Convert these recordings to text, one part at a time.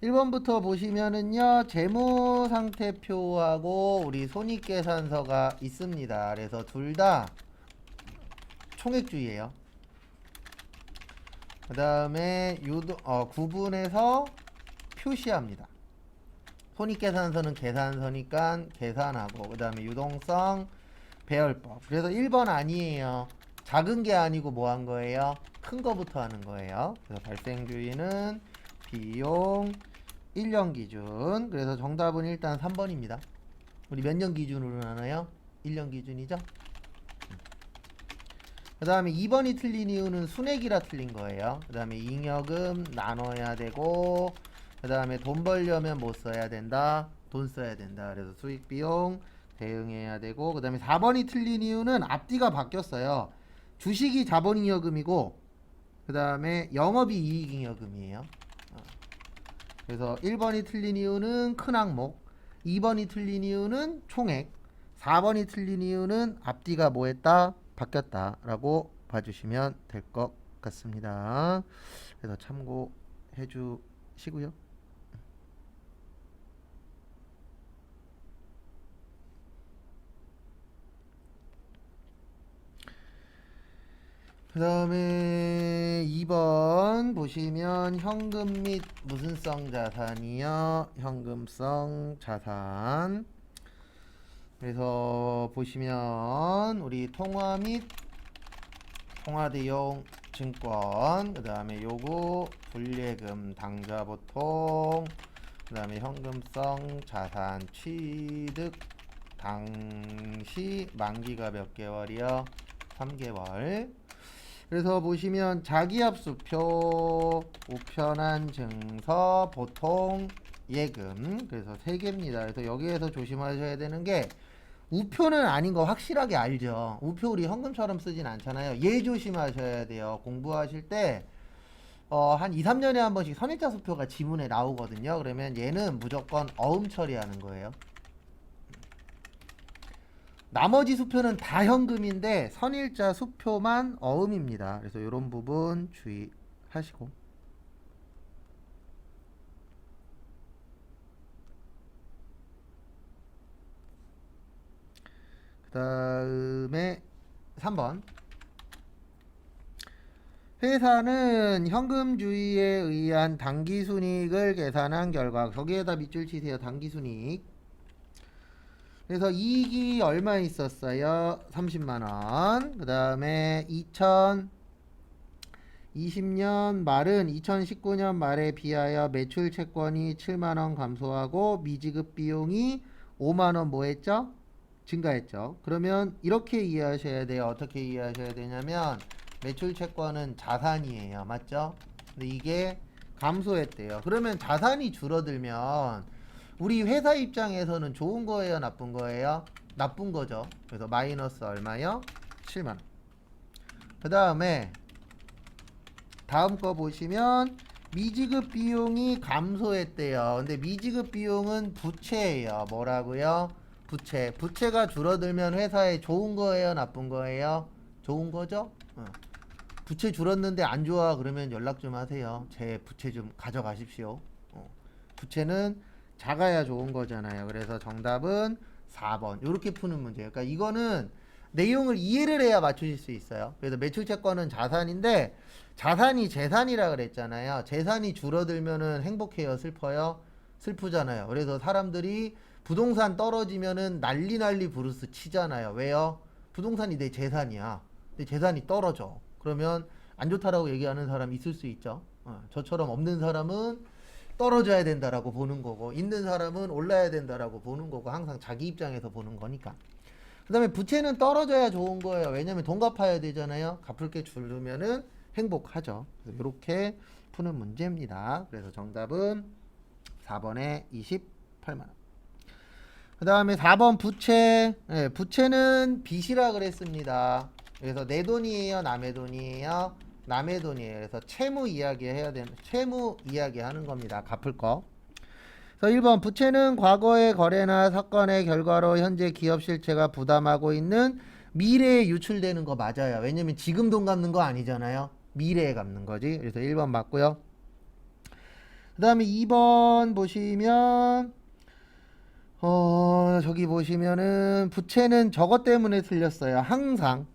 1번부터 보시면은요, 재무상태표하고 우리 손익계산서가 있습니다. 그래서 둘 다 총액주의예요. 그 다음에 구분해서 표시합니다. 손익계산서는 계산서니까 계산하고, 그 다음에 유동성, 배열법. 그래서 1번 아니에요. 작은 게 아니고 뭐 한 거예요? 큰 거부터 하는 거예요. 그래서 발생주의는 비용 1년 기준. 그래서 정답은 일단 3번입니다. 우리 몇 년 기준으로 하나요? 1년 기준이죠? 그 다음에 2번이 틀린 이유는 순액이라 틀린 거예요. 그 다음에 잉여금 나눠야 되고, 그 다음에 돈 벌려면 뭐 써야 된다? 돈 써야 된다. 그래서 수익비용 대응해야 되고, 그 다음에 4번이 틀린 이유는 앞뒤가 바뀌었어요. 주식이 자본잉여금이고, 그 다음에 영업이 이익잉여금이에요. 그래서 1번이 틀린 이유는 큰 항목, 2번이 틀린 이유는 총액, 4번이 틀린 이유는 앞뒤가 뭐 했다? 바뀌었다 라고 봐주시면 될 것 같습니다. 그래서 참고해 주시고요. 그 다음에 2번 보시면 현금 및 무슨성 자산이요. 현금성 자산. 그래서 보시면 우리 통화 및 통화 대용 증권, 그 다음에 요구 불예금 당좌보통, 그 다음에 현금성 자산 취득 당시 만기가 몇 개월이요? 3개월. 그래서 보시면 자기합수표, 우편한 증서, 보통 예금. 그래서 3개입니다. 그래서 여기에서 조심하셔야 되는 게 우표는 아닌 거 확실하게 알죠. 우표 우리 현금처럼 쓰진 않잖아요. 얘 조심하셔야 돼요. 공부하실 때 한 2, 3년에 한 번씩 선일자 수표가 지문에 나오거든요. 그러면 얘는 무조건 어음 처리하는 거예요. 나머지 수표는 다 현금인데 선일자 수표만 어음입니다. 그래서 이런 부분 주의하시고, 그 다음에 3번 회사는 현금주의에 의한 당기순이익을 계산한 결과, 거기에다 밑줄 치세요. 당기순이익. 그래서 이익이 얼마 있었어요? 30만원. 그 다음에 2020년 말은 2019년 말에 비하여 매출 채권이 7만원 감소하고 미지급 비용이 5만원 뭐 했죠? 증가했죠. 그러면 이렇게 이해하셔야 돼요. 어떻게 이해하셔야 되냐면 매출 채권은 자산이에요. 맞죠? 근데 이게 감소했대요. 그러면 자산이 줄어들면 우리 회사 입장에서는 좋은 거예요? 나쁜 거예요? 나쁜 거죠. 그래서 마이너스 얼마요? 7만원. 그 다음에 다음 거 보시면 미지급 비용이 감소했대요. 근데 미지급 비용은 부채예요. 뭐라고요? 부채. 부채가 줄어들면 회사에 좋은 거예요? 나쁜 거예요? 좋은 거죠? 부채 줄었는데 안 좋아 그러면 연락 좀 하세요. 제 부채 좀 가져가십시오. 부채는 작아야 좋은 거잖아요. 그래서 정답은 4번. 이렇게 푸는 문제예요. 그러니까 이거는 내용을 이해를 해야 맞추실 수 있어요. 그래서 매출채권은 자산인데 자산이 재산이라 그랬잖아요. 재산이 줄어들면은 행복해요, 슬퍼요? 슬프잖아요. 그래서 사람들이 부동산 떨어지면은 난리 부르스 치잖아요. 왜요? 부동산이 내 재산이야. 내 재산이 떨어져. 그러면 안 좋다라고 얘기하는 사람 있을 수 있죠. 저처럼 없는 사람은 떨어져야 된다라고 보는 거고, 있는 사람은 올라야 된다라고 보는 거고, 항상 자기 입장에서 보는 거니까. 그 다음에 부채는 떨어져야 좋은 거예요. 왜냐면 돈 갚아야 되잖아요. 갚을 게 줄으면은 행복하죠. 그래서 이렇게 푸는 문제입니다. 그래서 정답은 4번에 28만원. 그 다음에 4번 부채. 네, 부채는 빚이라 그랬습니다. 그래서 내 돈이에요, 남의 돈이에요? 남의 돈이에요. 그래서 채무 이야기 해야 되는, 채무 이야기 하는 겁니다. 갚을 거. 그래서 1번 부채는 과거의 거래나 사건의 결과로 현재 기업 실체가 부담하고 있는 미래에 유출되는 거 맞아요. 왜냐면 지금 돈 갚는 거 아니잖아요. 미래에 갚는 거지. 그래서 1번 맞고요. 그 다음에 2번 보시면 저기 보시면은 부채는 저것 때문에 틀렸어요. 항상.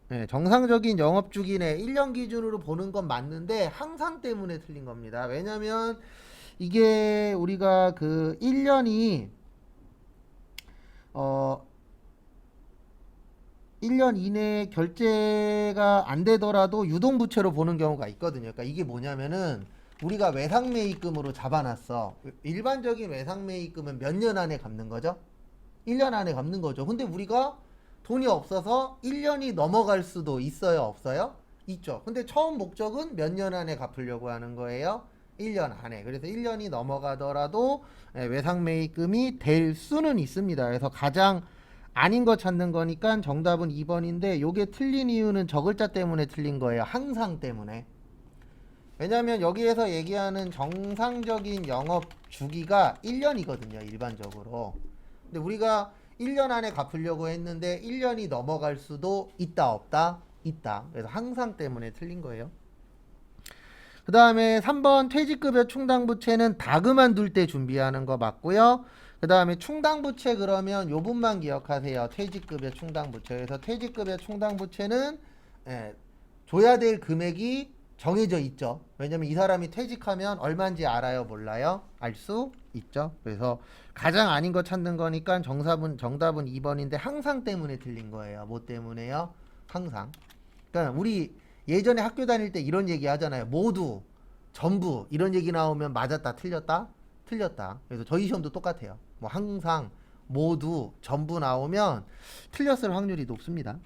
네, 정상적인 영업주기네 1년 기준으로 보는 건 맞는데 항상 때문에 틀린 겁니다. 왜냐면 이게 우리가 그 1년이 어 1년 이내에 결제가 안 되더라도 유동부채로 보는 경우가 있거든요. 그러니까 이게 뭐냐면은 우리가 외상매입금으로 잡아놨어. 일반적인 외상매입금은 몇 년 안에 갚는 거죠? 1년 안에 갚는 거죠. 근데 우리가 돈이 없어서 1년이 넘어갈 수도 있어요, 없어요? 있죠. 근데 처음 목적은 몇 년 안에 갚으려고 하는 거예요? 1년 안에. 그래서 1년이 넘어가더라도 외상매입금이 될 수는 있습니다. 그래서 가장 아닌 거 찾는 거니까 정답은 2번인데 요게 틀린 이유는 저 글자 때문에 틀린 거예요. 항상 때문에. 왜냐면 여기에서 얘기하는 정상적인 영업 주기가 1년이거든요. 일반적으로. 근데 우리가 1년 안에 갚으려고 했는데 1년이 넘어갈 수도 있다 없다? 있다. 그래서 항상 때문에 틀린 거예요. 그 다음에 3번 퇴직급여 충당부채는 다 그만둘 때 준비하는 거 맞고요. 그 다음에 충당부채 그러면 요 부분만 기억하세요. 퇴직급여 충당부채. 그래서 퇴직급여 충당부채는 줘야 될 금액이 정해져 있죠. 왜냐면 이 사람이 퇴직하면 얼마인지 알아요? 몰라요? 알 수 있죠. 그래서 가장 아닌 거 찾는 거니까 정답은 2번인데 항상 때문에 틀린 거예요. 뭐 때문에요? 항상. 그러니까 우리 예전에 학교 다닐 때 이런 얘기 하잖아요. 모두, 전부 이런 얘기 나오면 맞았다, 틀렸다, 틀렸다. 그래서 저희 시험도 똑같아요. 뭐 항상, 모두, 전부 나오면 틀렸을 확률이 높습니다.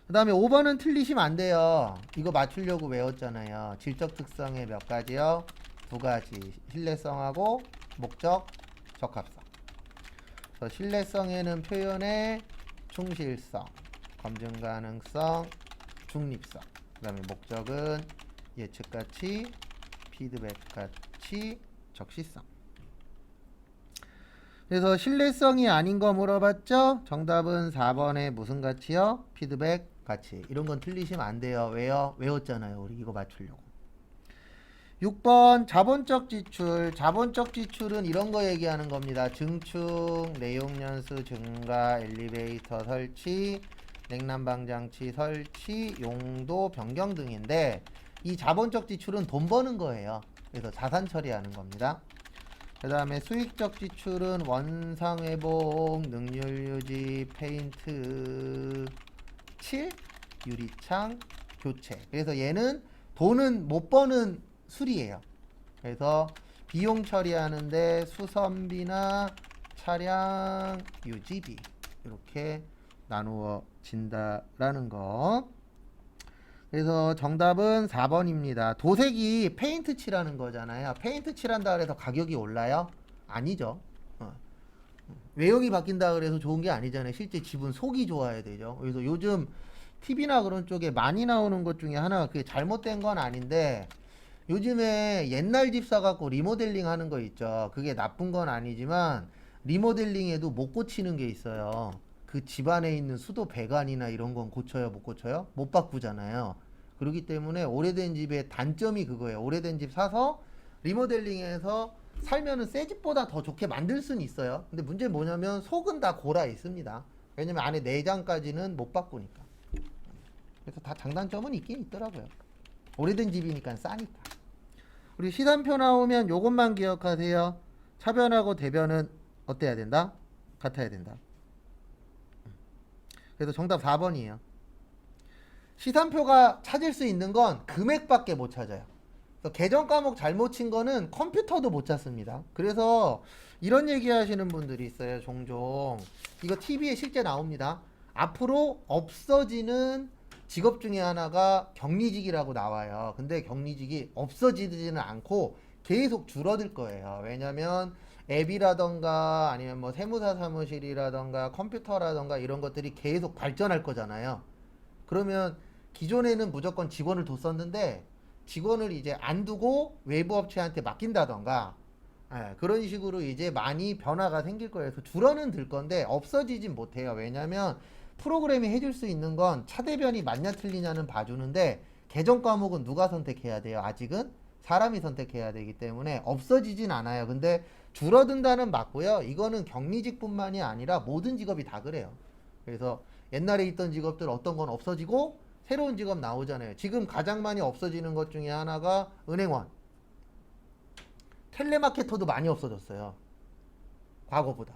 그 다음에 5번은 틀리시면 안 돼요. 이거 맞추려고 외웠잖아요. 질적 특성의 몇 가지요? 두 가지. 신뢰성하고 목적, 적합성. 그래서 신뢰성에는 표현의 충실성, 검증 가능성, 중립성. 그 다음에 목적은 예측가치, 피드백가치, 적시성. 그래서 신뢰성이 아닌 거 물어봤죠? 정답은 4번에 무슨 가치요? 피드백 가치. 이런 건 틀리시면 안 돼요. 왜요? 외웠잖아요. 우리 이거 맞추려고. 6번 자본적 지출. 자본적 지출은 이런 거 얘기하는 겁니다. 증축, 내용연수 증가, 엘리베이터 설치, 냉난방 장치 설치, 용도 변경 등인데 이 자본적 지출은 돈 버는 거예요. 그래서 자산 처리하는 겁니다. 그 다음에 수익적 지출은 원상회복, 능률유지, 페인트, 칠, 유리창, 교체. 그래서 얘는 돈은 못 버는 수리예요. 그래서 비용 처리하는데 수선비나 차량 유지비 이렇게 나누어진다라는 거. 그래서 정답은 4번입니다. 도색이 페인트 칠하는 거잖아요. 페인트 칠한다 그래서 가격이 올라요? 아니죠. 외형이 바뀐다 그래서 좋은 게 아니잖아요. 실제 집은 속이 좋아야 되죠. 그래서 요즘 TV나 그런 쪽에 많이 나오는 것 중에 하나가 그게 잘못된 건 아닌데 요즘에 옛날 집 사갖고 리모델링 하는 거 있죠. 그게 나쁜 건 아니지만 리모델링에도 못 고치는 게 있어요. 그 집안에 있는 수도 배관이나 이런 건 고쳐요, 못 고쳐요? 못 바꾸잖아요. 그렇기 때문에 오래된 집의 단점이 그거예요. 오래된 집 사서 리모델링해서 살면은 새 집보다 더 좋게 만들 수는 있어요. 근데 문제는 뭐냐면 속은 다 골아 있습니다. 왜냐면 안에 내장까지는 못 바꾸니까. 그래서 다 장단점은 있긴 있더라고요. 오래된 집이니까 싸니까. 우리 시간표 나오면 요것만 기억하세요. 차변하고 대변은 어때야 된다? 같아야 된다. 그래서 정답 4번이에요. 시산표가 찾을 수 있는 건 금액밖에 못 찾아요. 계정 과목 잘못 친 거는 컴퓨터도 못 찾습니다. 그래서 이런 얘기 하시는 분들이 있어요. 종종. 이거 TV에 실제 나옵니다. 앞으로 없어지는 직업 중에 하나가 격리직이라고 나와요. 근데 격리직이 없어지지는 않고 계속 줄어들 거예요. 왜냐면 앱이라던가 아니면 뭐 세무사 사무실이라던가 컴퓨터라던가 이런 것들이 계속 발전할 거잖아요. 그러면 기존에는 무조건 직원을 뒀었는데 직원을 이제 안 두고 외부 업체한테 맡긴다던가 그런 식으로 이제 많이 변화가 생길 거예요. 그래서 줄어는 들 건데 없어지진 못해요. 왜냐면 프로그램이 해줄 수 있는 건 차대변이 맞냐 틀리냐는 봐주는데 계정 과목은 누가 선택해야 돼요? 아직은 사람이 선택해야 되기 때문에 없어지진 않아요. 근데 줄어든다는 맞고요. 이거는 격리직뿐만이 아니라 모든 직업이 다 그래요. 그래서 옛날에 있던 직업들 어떤 건 없어지고 새로운 직업 나오잖아요. 지금 가장 많이 없어지는 것 중에 하나가 은행원, 텔레마케터도 많이 없어졌어요. 과거보다.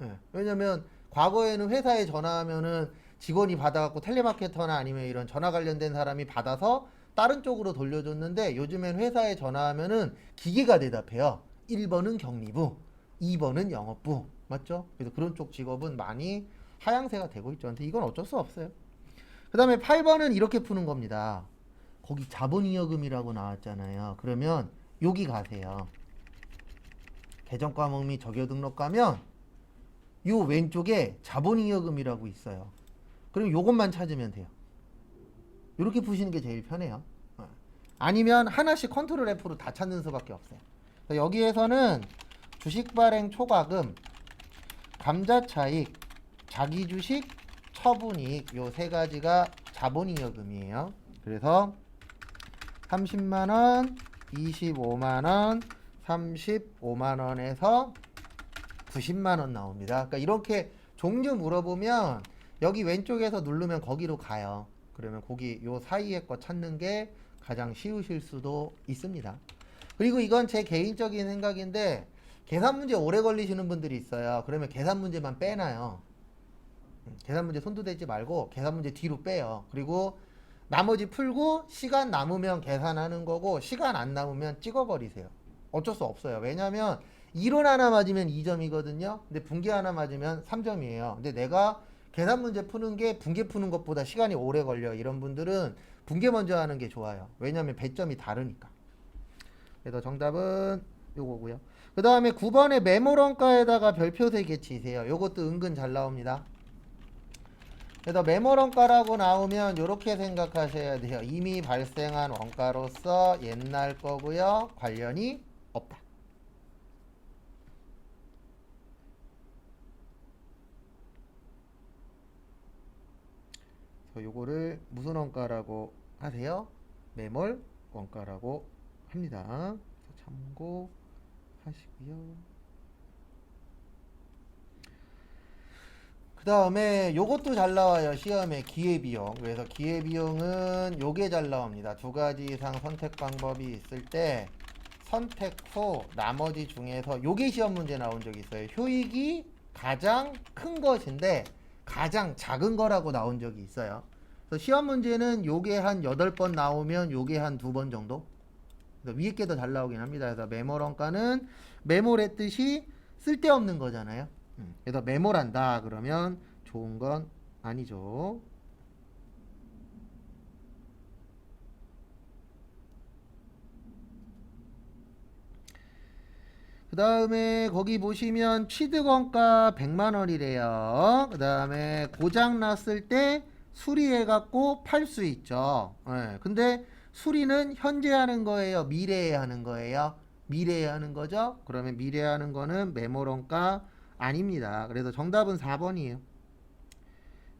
예. 왜냐면 과거에는 회사에 전화하면은 직원이 받아갖고 텔레마케터나 아니면 이런 전화 관련된 사람이 받아서 다른 쪽으로 돌려줬는데 요즘엔 회사에 전화하면은 기계가 대답해요. 1번은 격리부, 2번은 영업부. 맞죠? 그래서 그런 쪽 직업은 많이 하향세가 되고 있죠. 근데 이건 어쩔 수 없어요. 그 다음에 8번은 이렇게 푸는 겁니다. 거기 자본잉여금이라고 나왔잖아요. 그러면 여기 가세요. 계정과목 및 적용등록 가면 요 왼쪽에 자본잉여금이라고 있어요. 그럼 요것만 찾으면 돼요. 이렇게 푸시는 게 제일 편해요. 아니면 하나씩 컨트롤 F로 다 찾는 수밖에 없어요. 여기에서는 주식발행 초과금, 감자차익, 자기주식, 처분이익 요 세 가지가 자본잉여금이에요. 그래서 30만원, 25만원, 35만원에서 90만원 나옵니다. 그러니까 이렇게 종류 물어보면 여기 왼쪽에서 누르면 거기로 가요. 그러면 거기 요 사이에 거 찾는 게 가장 쉬우실 수도 있습니다. 그리고 이건 제 개인적인 생각인데 계산 문제 오래 걸리시는 분들이 있어요. 그러면 계산 문제만 빼놔요. 계산 문제 손도 대지 말고 계산 문제 뒤로 빼요. 그리고 나머지 풀고 시간 남으면 계산하는 거고 시간 안 남으면 찍어버리세요. 어쩔 수 없어요. 왜냐면 이론 하나 맞으면 2점이거든요. 근데 분계 하나 맞으면 3점이에요. 근데 내가 계산 문제 푸는 게 분계 푸는 것보다 시간이 오래 걸려. 이런 분들은 분계 먼저 하는 게 좋아요. 왜냐면 배점이 다르니까. 그래서 정답은 요거고요. 그 다음에 9번에 메모런가에다가 별표 3개 치세요. 요것도 은근 잘 나옵니다. 그래서 메모런가라고 나오면 이렇게 생각하셔야 돼요. 이미 발생한 원가로서 옛날 거고요. 관련이 없다. 그래서 요거를 무슨 원가라고 하세요? 매몰 원가라고 합니다. 참고하시고요. 그 다음에 요것도 잘 나와요. 시험에 기회비용. 그래서 기회비용은 요게 잘 나옵니다. 두 가지 이상 선택 방법이 있을 때 선택 후 나머지 중에서 요게 시험 문제 나온 적이 있어요. 효익이 가장 큰 것인데 가장 작은 거라고 나온 적이 있어요. 그래서 시험 문제는 요게 한 8번 나오면 요게 한 2번 정도? 그래서 위에 게 더 잘 나오긴 합니다. 그래서 메모런가는 메모랬듯이 쓸데없는 거잖아요. 그래서 메모란다 그러면 좋은 건 아니죠. 그 다음에 거기 보시면 취득원가 100만원이래요. 그 다음에 고장 났을 때 수리해갖고 팔 수 있죠. 네. 근데 수리는 현재 하는 거예요? 미래에 하는 거예요? 미래에 하는 거죠? 그러면 미래에 하는 거는 메모런가 아닙니다. 그래서 정답은 4번이에요.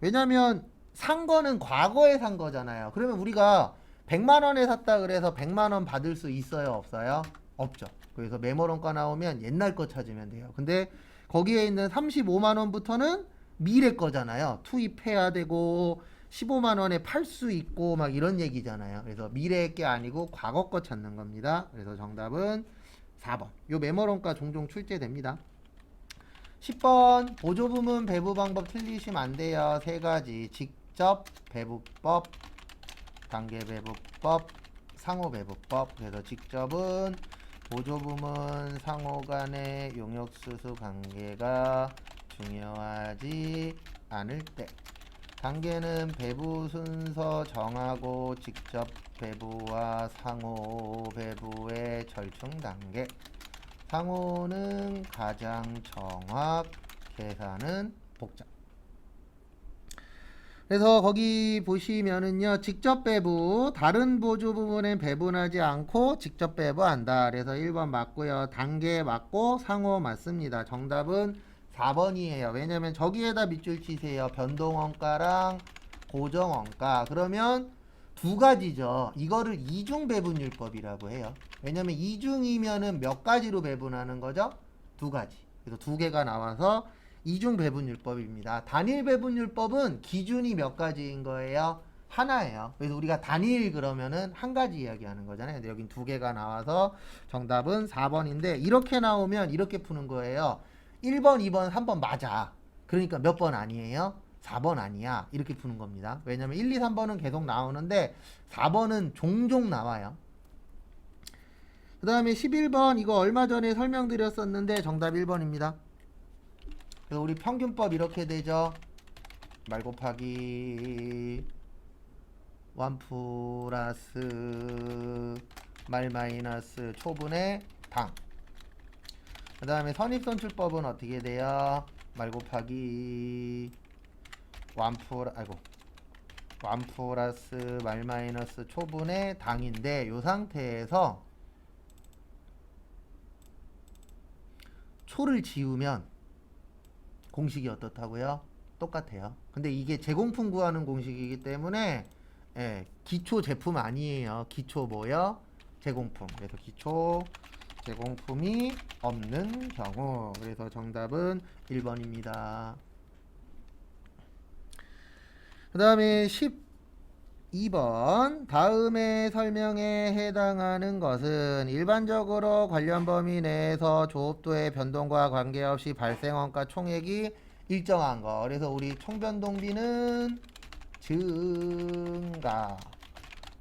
왜냐면 산 거는 과거에 산 거잖아요. 그러면 우리가 100만원에 샀다 그래서 100만원 받을 수 있어요? 없어요? 없죠. 그래서 메모런가 나오면 옛날 거 찾으면 돼요. 근데 거기에 있는 35만원부터는 미래 거잖아요. 투입해야 되고 15만원에 팔 수 있고 막 이런 얘기잖아요. 그래서 미래의 게 아니고 과거 거 찾는 겁니다. 그래서 정답은 4번. 요 메모런가 종종 출제됩니다. 10번 보조부문 배부 방법 틀리시면 안 돼요. 세 가지. 직접 배부법, 단계 배부법, 상호 배부법. 그래서 직접은 보조부문 상호 간의 용역수수 관계가 중요하지 않을 때. 단계는 배부 순서 정하고 직접 배부와 상호 배부의 절충 단계. 상호는 가장 정확, 계산은 복잡. 그래서 거기 보시면은요, 직접 배부, 다른 보조 부분엔 배분하지 않고 직접 배부한다. 그래서 1번 맞고요. 단계 맞고 상호 맞습니다. 정답은 4번이에요. 왜냐면 저기에다 밑줄 치세요. 변동원가랑 고정원가. 그러면 두 가지죠. 이거를 이중 배분율법이라고 해요. 왜냐면 이중이면은 몇 가지로 배분하는 거죠? 두 가지. 그래서 두 개가 나와서 이중 배분율법입니다. 단일 배분율법은 기준이 몇 가지인 거예요? 하나예요. 그래서 우리가 단일 그러면은 한 가지 이야기하는 거잖아요. 근데 여긴 두 개가 나와서 정답은 4번인데 이렇게 나오면 이렇게 푸는 거예요. 1번, 2번, 3번 맞아. 그러니까 몇 번 아니에요? 4번 아니야. 이렇게 푸는 겁니다. 왜냐면 1, 2, 3번은 계속 나오는데 4번은 종종 나와요. 그 다음에 11번 이거 얼마 전에 설명드렸었는데 정답 1번입니다. 그래서 우리 평균법 이렇게 되죠. 말 곱하기 1 플러스 말 마이너스 초분의 당. 그 다음에 선입선출법은 어떻게 돼요? 말 곱하기 1 플러스 말 마이너스 초분의 당인데 이 상태에서 초를 지우면 공식이 어떻다고요? 똑같아요. 근데 이게 제공품 구하는 공식이기 때문에 기초 제품 아니에요. 기초 뭐요? 제공품. 그래서 기초 제공품이 없는 경우. 그래서 정답은 1번입니다. 그 다음에 12번 다음의 설명에 해당하는 것은 일반적으로 관련 범위 내에서 조업도의 변동과 관계없이 발생 원가 총액이 일정한 거. 그래서 우리 총변동비는 증가,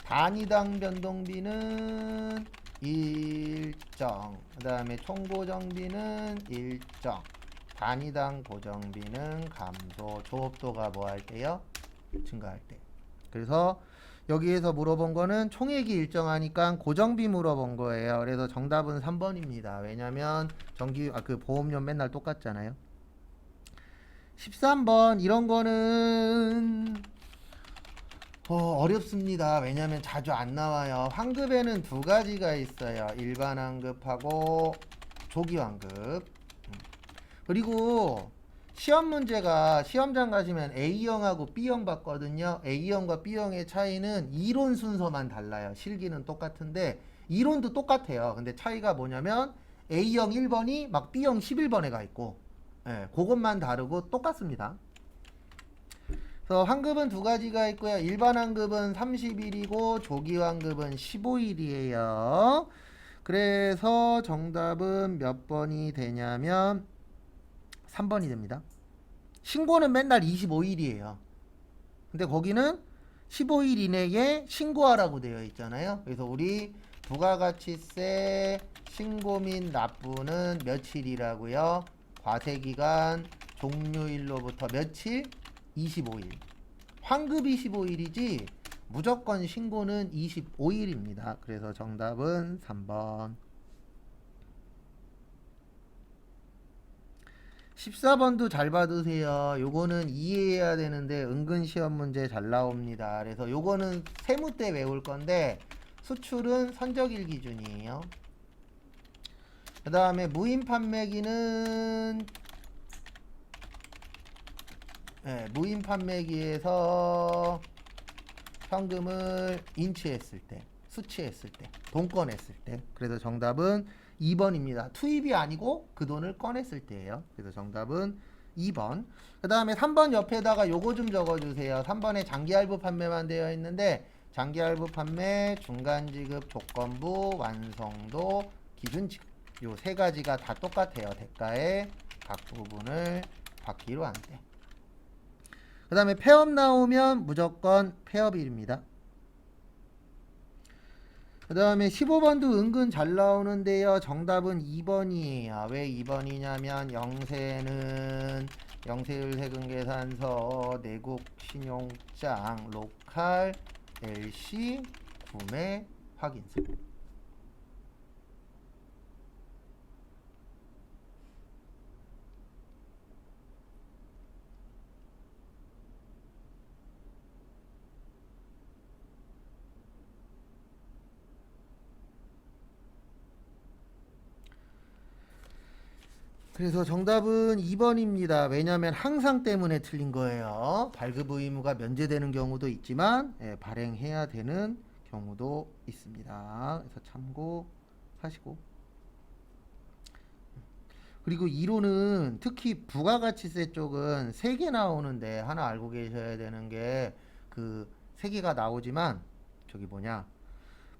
단위당 변동비는 일정, 그 다음에 총고정비는 일정, 단위당 고정비는 감소. 조업도가 뭐 할 때요? 증가할 때. 그래서 여기에서 물어본 거는 총액이 일정하니까 고정비 물어본 거예요. 그래서 정답은 3번입니다. 왜냐면 그 보험료 맨날 똑같잖아요. 13번 이런 거는 어렵습니다. 왜냐면 자주 안 나와요. 환급에는 두 가지가 있어요. 일반 환급하고 조기 환급. 그리고 시험 문제가 시험장 가시면 A형하고 B형 받거든요. A형과 B형의 차이는 이론 순서만 달라요. 실기는 똑같은데 이론도 똑같아요. 근데 차이가 뭐냐면 A형 1번이 막 B형 11번에 가 있고 그것만 다르고 똑같습니다. 그래서 환급은 두 가지가 있고요. 일반 환급은 30일이고 조기 환급은 15일이에요. 그래서 정답은 몇 번이 되냐면 3번이 됩니다. 신고는 맨날 25일이에요. 근데 거기는 15일 이내에 신고하라고 되어 있잖아요. 그래서 우리 부가가치세 신고 및 납부는 며칠이라고요? 과세기간 종료일로부터 며칠? 25일. 환급이 15일이지 무조건 신고는 25일입니다. 그래서 정답은 3번. 14번도 잘 받으세요. 요거는 이해해야 되는데 은근 시험 문제 잘 나옵니다. 그래서 요거는 세무 때 외울 건데 수출은 선적일 기준이에요. 그 다음에 무인 판매기는 무인 판매기에서 현금을 인치했을 때, 수치했을 때, 돈 꺼냈을 때. 그래서 정답은 2번입니다. 투입이 아니고 그 돈을 꺼냈을 때예요. 그래서 정답은 2번. 그 다음에 3번 옆에다가 요거 좀 적어주세요. 3번에 장기할부 판매만 되어 있는데 장기할부 판매, 중간지급 조건부, 완성도, 기준지급 요 세 가지가 다 똑같아요. 대가의 각 부분을 받기로 한 때. 그 다음에 폐업 나오면 무조건 폐업일입니다. 그 다음에 15번도 은근 잘 나오는데요. 정답은 2번이에요. 왜 2번이냐면 영세율 세금계산서, 내국 신용장, 로컬, LC, 구매 확인서. 그래서 정답은 2번입니다. 왜냐하면 항상 때문에 틀린 거예요. 발급 의무가 면제되는 경우도 있지만 예, 발행해야 되는 경우도 있습니다. 그래서 참고하시고. 그리고 이론은 특히 부가가치세 쪽은 3개 나오는데 하나 알고 계셔야 되는 게 그 3개가 나오지만 저기 뭐냐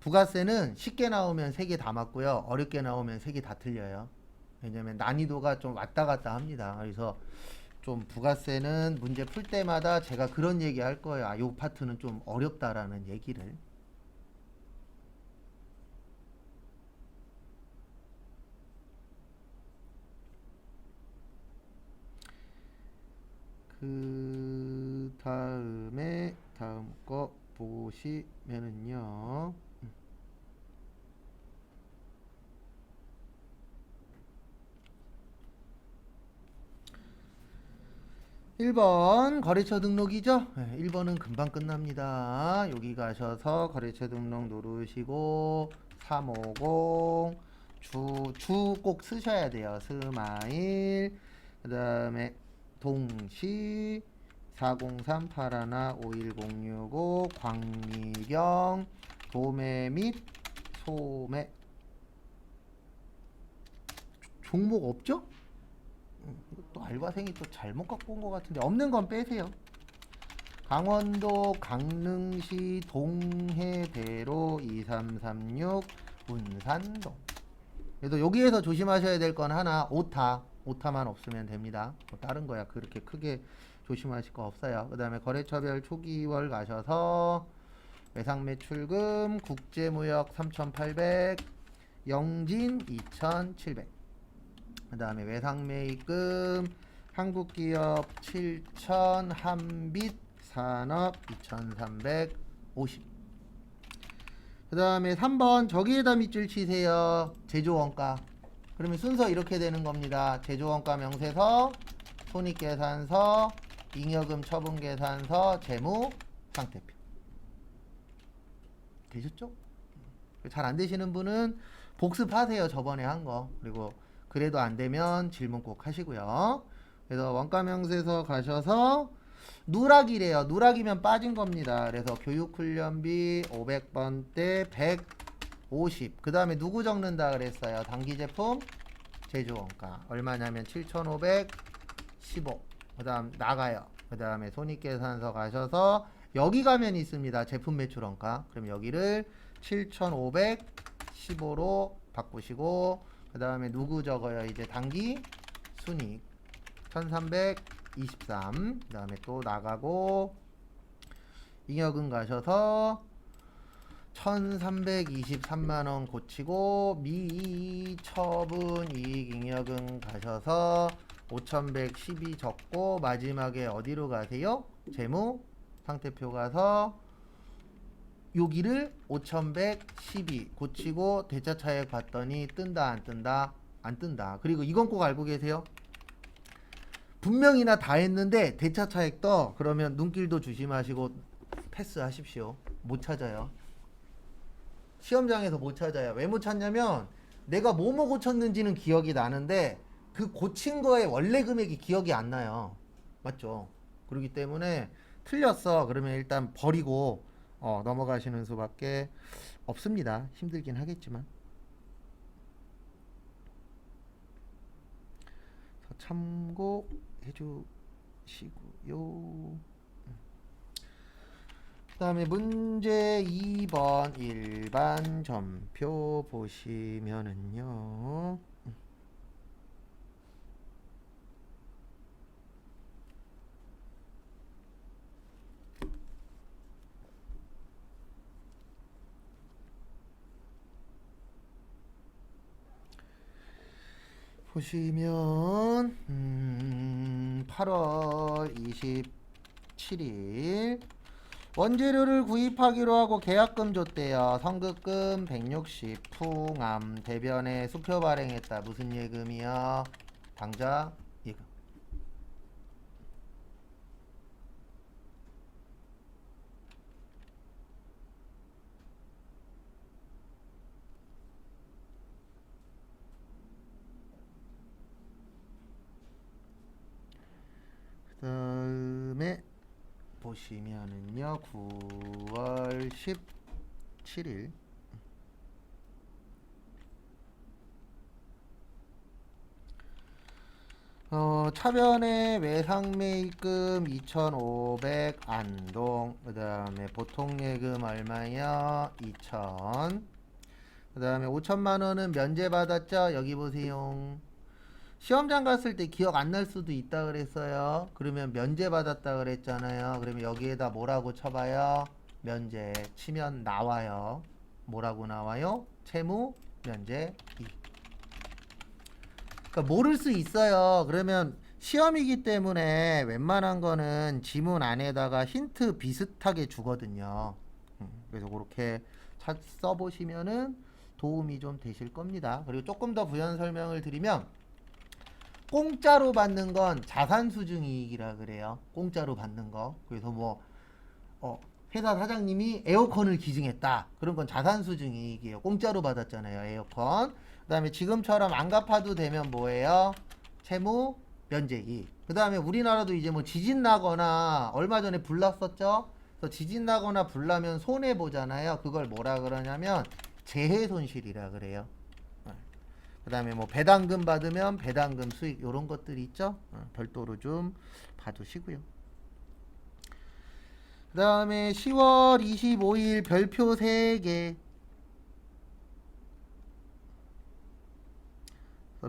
부가세는 쉽게 나오면 3개 다 맞고요. 어렵게 나오면 3개 다 틀려요. 왜냐면 난이도가 좀 왔다 갔다 합니다. 그래서 좀 부가세는 문제 풀 때마다 제가 그런 얘기 할 거예요. 아, 요 파트는 좀 어렵다라는 얘기를. 그 다음에 다음 거 보시면은요. 1번 거래처 등록이죠? 1번은 금방 끝납니다. 여기 가셔서 거래처 등록 누르시고 350 주 꼭 쓰셔야 돼요. 스마일 그 다음에 동시 403 파라나 51065 광미경 도매 및 소매 종목 없죠? 또 알바생이 또 잘못 갖고 온 것 같은데 없는 건 빼세요. 강원도 강릉시 동해대로 2336 운산동. 그래서 여기에서 조심하셔야 될 건 하나 오타만 없으면 됩니다. 뭐 다른 거야 그렇게 크게 조심하실 거 없어요. 그 다음에 거래처별 초기월 가셔서 외상매출금 국제무역 3800 영진 2700 그 다음에 외상매입금 한국기업 7000 한빛 산업 2350 그 다음에 3번 저기에다 밑줄 치세요. 제조원가. 그러면 순서 이렇게 되는 겁니다. 제조원가 명세서 손익계산서 잉여금 처분계산서 재무 상태표. 되셨죠? 잘 안되시는 분은 복습하세요. 저번에 한 거. 그리고 그래도 안되면 질문 꼭 하시고요. 그래서 원가명세서 가셔서 누락이래요. 누락이면 빠진 겁니다. 그래서 교육훈련비 500번대 150. 그 다음에 누구 적는다 그랬어요? 단기제품 제조원가 얼마냐면 7515. 그 다음 나가요. 그 다음에 손익계산서 가셔서 여기 가면 있습니다. 제품 매출원가. 그럼 여기를 7515로 바꾸시고 그 다음에 누구 적어요? 이제 단기 순익 1323. 그 다음에 또 나가고 잉여금 가셔서 1323만원 고치고 미처분 이익잉여금 가셔서 5112 적고 마지막에 어디로 가세요? 재무 상태표 가서 여기를 5112 고치고 대차차액 봤더니 뜬다 안 뜬다? 안 뜬다. 그리고 이건 꼭 알고 계세요. 분명히나 다 했는데 대차차액 떠. 그러면 눈길도 조심하시고 패스하십시오. 못 찾아요. 시험장에서 못 찾아요. 왜 못 찾냐면 내가 뭐뭐 고쳤는지는 기억이 나는데 그 고친 거의 원래 금액이 기억이 안 나요. 맞죠? 그렇기 때문에 틀렸어. 그러면 일단 버리고 넘어가시는 수밖에 없습니다. 힘들긴 하겠지만. 참고해 주시고요. 그 다음에 문제 2번 일반 점표 보시면은요. 보시면 8월 27일 원재료를 구입하기로 하고 계약금 줬대요. 선급금 160 풍암 대변에 수표 발행했다. 무슨 예금이요? 당좌 예금. 보시면은요 9월 17일 차변에 외상매입금 2,500 안동, 그 다음에 보통예금 얼마요? 2,000. 그 다음에 5천만 원은 면제받았죠? 여기 보세요. 시험장 갔을 때 기억 안 날 수도 있다 그랬어요. 그러면 면제받았다 그랬잖아요. 그러면 여기에다 뭐라고 쳐봐요? 면제 치면 나와요. 뭐라고 나와요? 채무 면제 2. 그러니까 모를 수 있어요. 그러면 시험이기 때문에 웬만한 거는 지문 안에다가 힌트 비슷하게 주거든요. 그래서 그렇게 써보시면은 도움이 좀 되실 겁니다. 그리고 조금 더 부연 설명을 드리면 공짜로 받는 건 자산수증이익이라 그래요. 공짜로 받는 거. 그래서 뭐 회사 사장님이 에어컨을 기증했다. 그런 건 자산수증이익이에요. 공짜로 받았잖아요. 에어컨. 그 다음에 지금처럼 안 갚아도 되면 뭐예요? 채무 면제이익. 그 다음에 우리나라도 이제 뭐 지진 나거나 얼마 전에 불 났었죠? 그래서 지진 나거나 불 나면 손해 보잖아요. 그걸 뭐라 그러냐면 재해 손실이라 그래요. 그 다음에 뭐 배당금 받으면 배당금 수익 요런 것들이 있죠. 별도로 좀 봐두시고요. 그 다음에 10월 25일 별표 3개.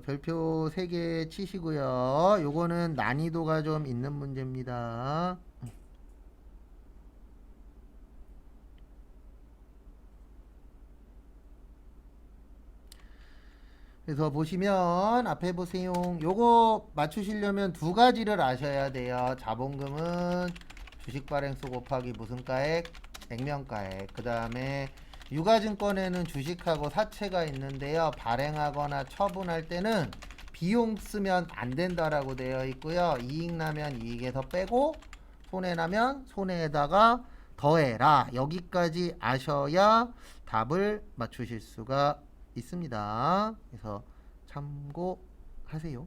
별표 3개 치시고요. 요거는 난이도가 좀 있는 문제입니다. 그래서 보시면 앞에 보세요. 요거 맞추시려면 두 가지를 아셔야 돼요. 자본금은 주식 발행수 곱하기 무슨 가액? 액면가액. 그 다음에 유가증권에는 주식하고 사채가 있는데요. 발행하거나 처분할 때는 비용 쓰면 안 된다라고 되어 있고요. 이익 나면 이익에서 빼고 손해 나면 손해에다가 더해라. 여기까지 아셔야 답을 맞추실 수가 있습니다. 그래서 참고하세요.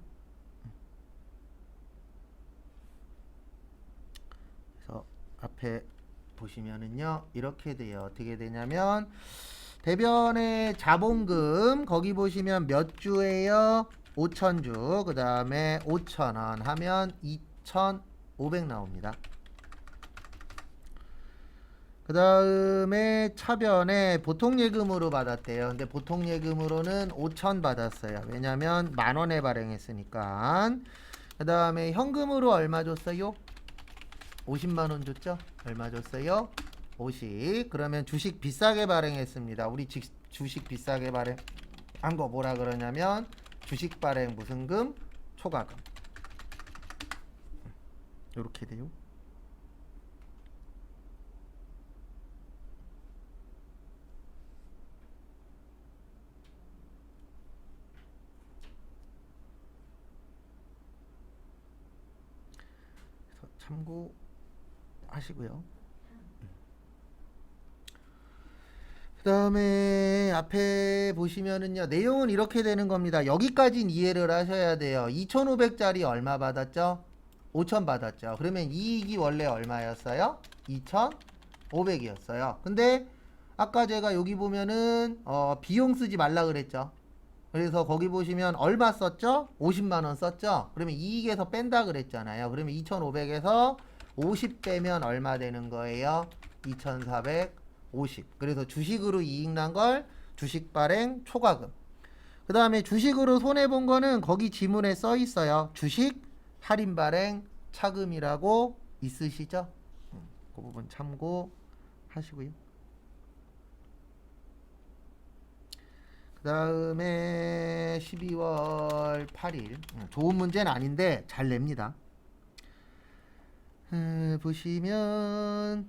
그래서 앞에 보시면은요 이렇게 돼요. 어떻게 되냐면 대변의 자본금 거기 보시면 몇 주예요? 5,000주. 그 다음에 5,000원 하면 2,500 나옵니다. 그 다음에 차변에 보통예금으로 받았대요. 근데 보통예금으로는 5,000 받았어요. 왜냐면 만원에 발행했으니까. 그 다음에 현금으로 얼마 줬어요? 50만원 줬죠? 얼마 줬어요? 50. 그러면 주식 비싸게 발행했습니다. 우리 주식 비싸게 발행한 거 뭐라 그러냐면 주식 발행 무슨 금? 초과금. 이렇게 돼요. 참고하시고요. 그 다음에 앞에 보시면은요 내용은 이렇게 되는 겁니다. 여기까지는 이해를 하셔야 돼요. 2,500짜리 얼마 받았죠? 5,000 받았죠. 그러면 이익이 원래 얼마였어요? 2,500이었어요. 근데 아까 제가 여기 보면은 비용 쓰지 말라 그랬죠. 그래서 거기 보시면 얼마 썼죠? 50만원 썼죠? 그러면 이익에서 뺀다 그랬잖아요. 그러면 2,500에서 50 빼면 얼마 되는 거예요? 2,450. 그래서 주식으로 이익 난 걸 주식 발행 초과금. 그 다음에 주식으로 손해본 거는 거기 지문에 써 있어요. 주식 할인 발행 차금이라고 있으시죠? 그 부분 참고하시고요. 그 다음에 12월 8일 좋은 문제는 아닌데 잘 냅니다. 보시면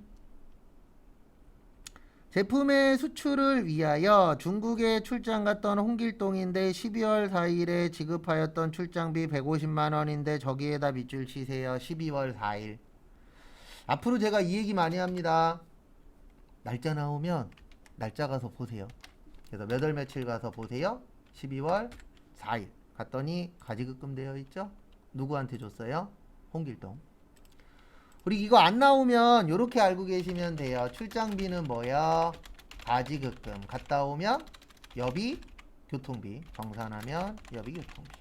제품의 수출을 위하여 중국에 출장 갔던 홍길동인데 12월 4일에 지급하였던 출장비 150만원인데 저기에다 밑줄 치세요. 12월 4일. 앞으로 제가 이 얘기 많이 합니다. 날짜 나오면 날짜 가서 보세요. 그래서 몇 월 며칠 가서 보세요. 12월 4일 갔더니 가지급금 되어 있죠. 누구한테 줬어요? 홍길동. 그리고 이거 안 나오면 이렇게 알고 계시면 돼요. 출장비는 뭐야? 가지급금. 갔다 오면 여비 교통비. 정산하면 여비 교통비.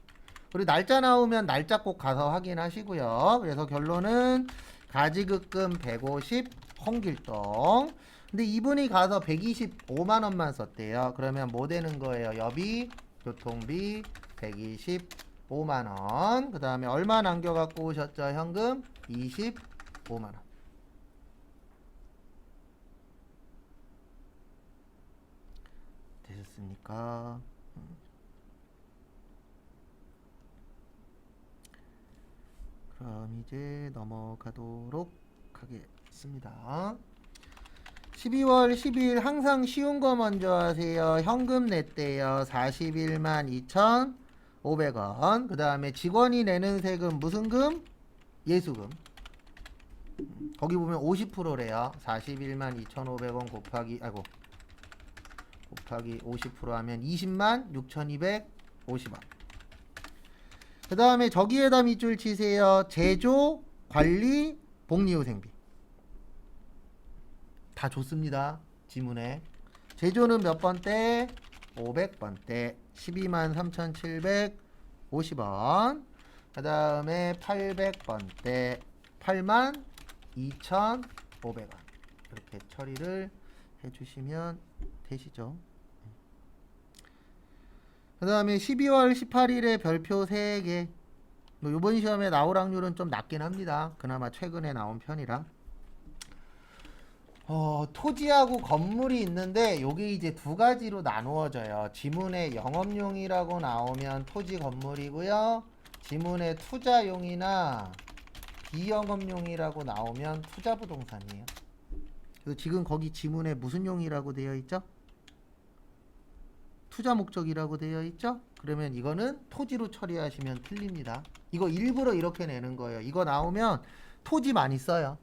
그리고 날짜 나오면 날짜 꼭 가서 확인하시고요. 그래서 결론은 가지급금 150 홍길동. 근데 이분이 가서 125만 원만 썼대요. 그러면 뭐 되는 거예요? 여비 교통비 125만 원. 그 다음에 얼마 남겨 갖고 오셨죠? 현금 25만 원. 되셨습니까? 그럼 이제 넘어가도록 하겠습니다. 12월 10일 항상 쉬운 거 먼저 하세요. 현금 냈대요. 41만 2,500원. 그 다음에 직원이 내는 세금 무슨 금? 예수금. 거기 보면 50%래요. 41만 2,500원 곱하기 50% 하면 20만 6,250원. 그 다음에 저기에다 밑줄 치세요. 제조, 관리, 복리후생비. 다 좋습니다. 지문에. 제조는 몇 번대? 500번대. 12만 3,750원. 그 다음에 800번대. 8만 2,500원. 이렇게 처리를 해주시면 되시죠. 그 다음에 12월 18일에 별표 3개. 이번 시험에 나올 확률은 좀 낮긴 합니다. 그나마 최근에 나온 편이라. 토지하고 건물이 있는데 요게 이제 두 가지로 나누어져요. 지문에 영업용이라고 나오면 토지 건물이고요. 지문에 투자용이나 비영업용이라고 나오면 투자부동산이에요. 그래서 지금 거기 지문에 무슨 용이라고 되어 있죠? 투자 목적이라고 되어 있죠? 그러면 이거는 토지로 처리하시면 틀립니다. 이거 일부러 이렇게 내는 거예요. 이거 나오면 토지 많이 써요.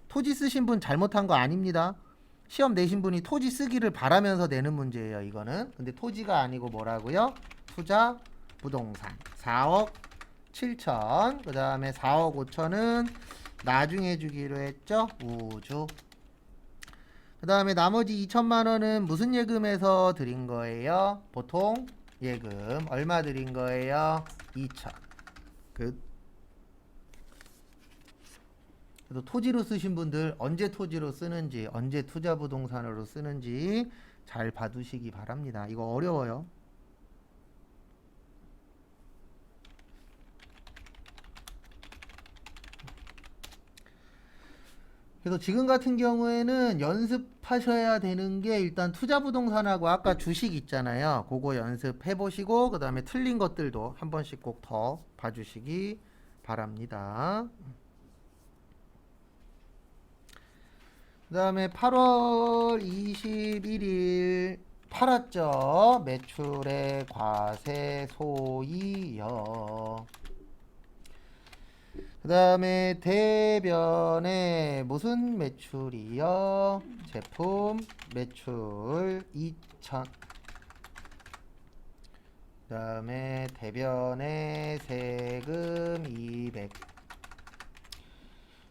토지 쓰신 분 잘못한 거 아닙니다. 시험 내신 분이 토지 쓰기를 바라면서 내는 문제예요. 이거는. 근데 토지가 아니고 뭐라고요? 투자 부동산 4억 7천. 그 다음에 4억 5천은 나중에 주기로 했죠. 우주. 그 다음에 나머지 2천만 원은 무슨 예금에서 드린 거예요? 보통 예금. 얼마 드린 거예요? 2천. 끝. 그래서 토지로 쓰신 분들 언제 토지로 쓰는지, 언제 투자 부동산으로 쓰는지 잘 봐두시기 바랍니다. 이거 어려워요. 그래서 지금 같은 경우에는 연습하셔야 되는 게 일단 투자 부동산하고 아까 주식 있잖아요. 그거 연습해 보시고 그 다음에 틀린 것들도 한 번씩 꼭 더 봐주시기 바랍니다. 그 다음에 8월 21일 팔았죠. 매출의 과세 소이요. 그 다음에 대변에 무슨 매출이요? 제품 매출 2천. 그 다음에 대변에 세금 200.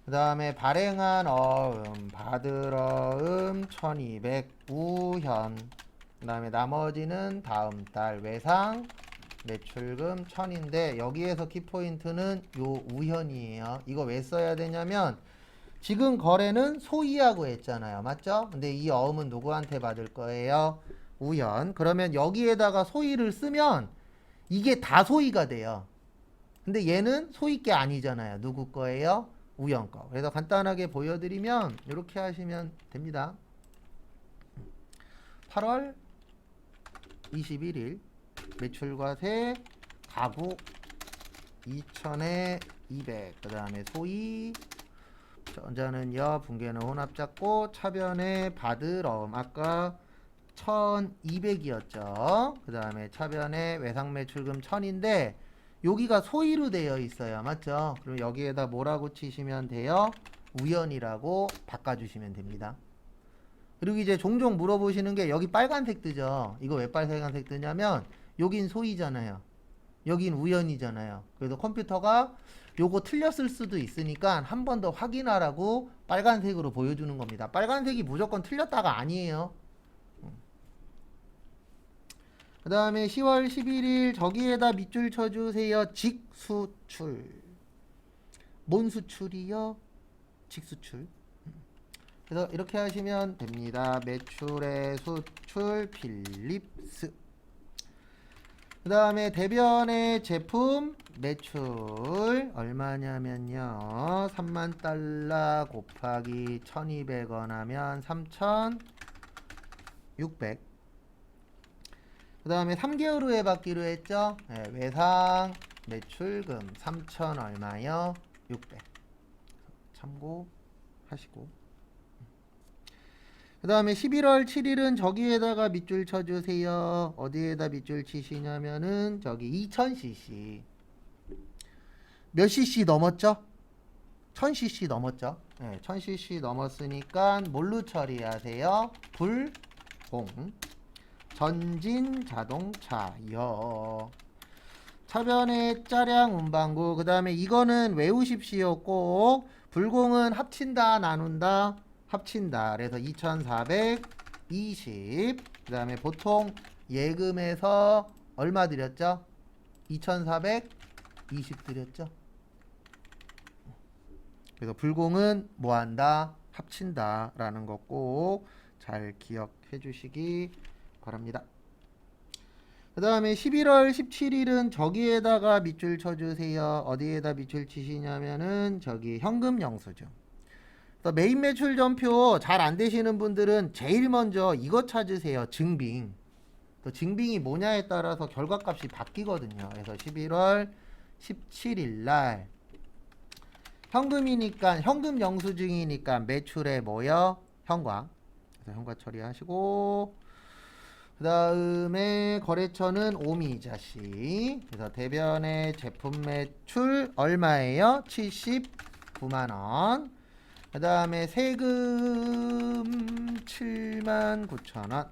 그 다음에 발행한 어음, 받을 어음 1200 우현. 그 다음에 나머지는 다음 달 외상 매출금 1000인데 여기에서 키포인트는 요 우현이에요. 이거 왜 써야 되냐면 지금 거래는 소이하고 했잖아요. 맞죠? 근데 이 어음은 누구한테 받을 거예요? 우현. 그러면 여기에다가 소이를 쓰면 이게 다 소이가 돼요. 근데 얘는 소이 게 아니잖아요. 누구 거예요? 우연 거. 그래서 간단하게 보여드리면 이렇게 하시면 됩니다. 8월 21일 매출과세 가구 2천에 200. 그 다음에 소이 전자는 여 분계는 혼합 잡고 차변에 받을 어음 아까 1200이었죠. 그 다음에 차변에 외상 매출금 1000인데 여기가 소위로 되어 있어요. 맞죠? 그럼 여기에다 뭐라고 치시면 돼요? 우연이라고 바꿔주시면 됩니다. 그리고 이제 종종 물어보시는 게 여기 빨간색 뜨죠? 이거 왜 빨간색 뜨냐면 여긴 소위잖아요. 여긴 우연이잖아요. 그래서 컴퓨터가 요거 틀렸을 수도 있으니까 한 번 더 확인하라고 빨간색으로 보여주는 겁니다. 빨간색이 무조건 틀렸다가 아니에요. 그 다음에 10월 11일 저기에다 밑줄 쳐주세요. 직수출. 뭔 수출이요? 직수출. 그래서 이렇게 하시면 됩니다. 매출의 수출 필립스. 그 다음에 대변의 제품 매출 얼마냐면요, 3만 달러 곱하기 1200원 하면 3600. 그 다음에 3개월 후에 받기로 했죠. 네, 외상 매출금 3000 얼마요? 600. 참고하시고, 그 다음에 11월 7일은 저기에다가 밑줄 쳐주세요. 어디에다 밑줄 치시냐면은 저기 2000cc. 몇 cc 넘었죠? 1000cc 넘었죠? 네, 1000cc 넘었으니까 뭘로 처리하세요? 불공. 전진 자동차요. 차변의 차량 운반구. 그 다음에 이거는 외우십시오. 꼭. 불공은 합친다, 나눈다? 합친다. 그래서 2420. 그 다음에 보통 예금에서 얼마 드렸죠? 2420 드렸죠? 그래서 불공은 뭐한다? 합친다 라는 거 꼭 잘 기억해 주시기 바랍니다. 그 다음에 11월 17일은 저기에다가 밑줄 쳐주세요. 어디에다 밑줄 치시냐면은 저기 현금 영수증. 메인 매출 전표 잘 안 되시는 분들은 제일 먼저 이거 찾으세요. 증빙. 또 증빙이 뭐냐에 따라서 결과값이 바뀌거든요. 그래서 11월 17일 날 현금이니까, 현금 영수증이니까 매출에 뭐요? 현과. 그래서 현과 처리하시고, 그 다음에 거래처는 오미자시. 그래서 대변의 제품 매출 얼마예요? 79만원. 그 다음에 세금 79,000원.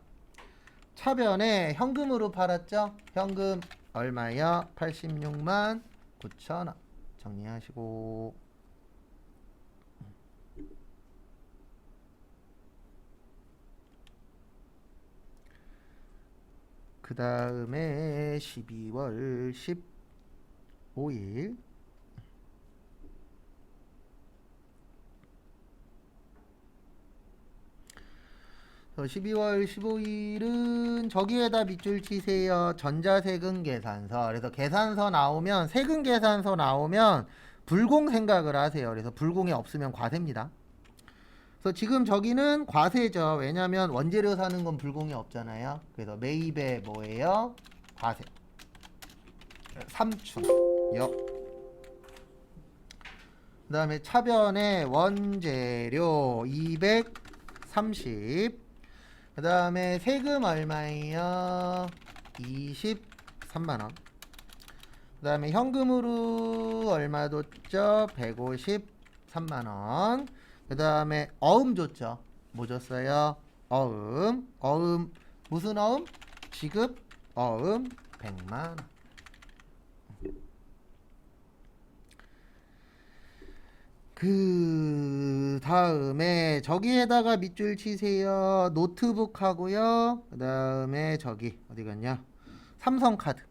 차변에 현금으로 팔았죠? 현금 얼마요? 86만 9천원. 정리하시고, 그 다음에 12월 15일 12월 15일은 저기에다 밑줄 치세요. 전자세금 계산서. 그래서 계산서 나오면, 세금 계산서 나오면 불공 생각을 하세요. 그래서 불공이 없으면 과세입니다. 그래서 지금 저기는 과세죠. 왜냐면 원재료 사는 건 불공이 없잖아요. 그래서 매입에 뭐예요? 과세. 삼충요. 그 다음에 차변에 원재료 230. 그 다음에 세금 얼마예요? 23만원. 그 다음에 현금으로 얼마 줬죠? 153만원. 그 다음에 어음 줬죠? 뭐 줬어요? 어음. 어음 무슨 어음? 지급 어음 100만원. 그 다음에 저기에다가 밑줄 치세요. 노트북 하고요. 그 다음에 저기 어디 갔냐? 삼성카드.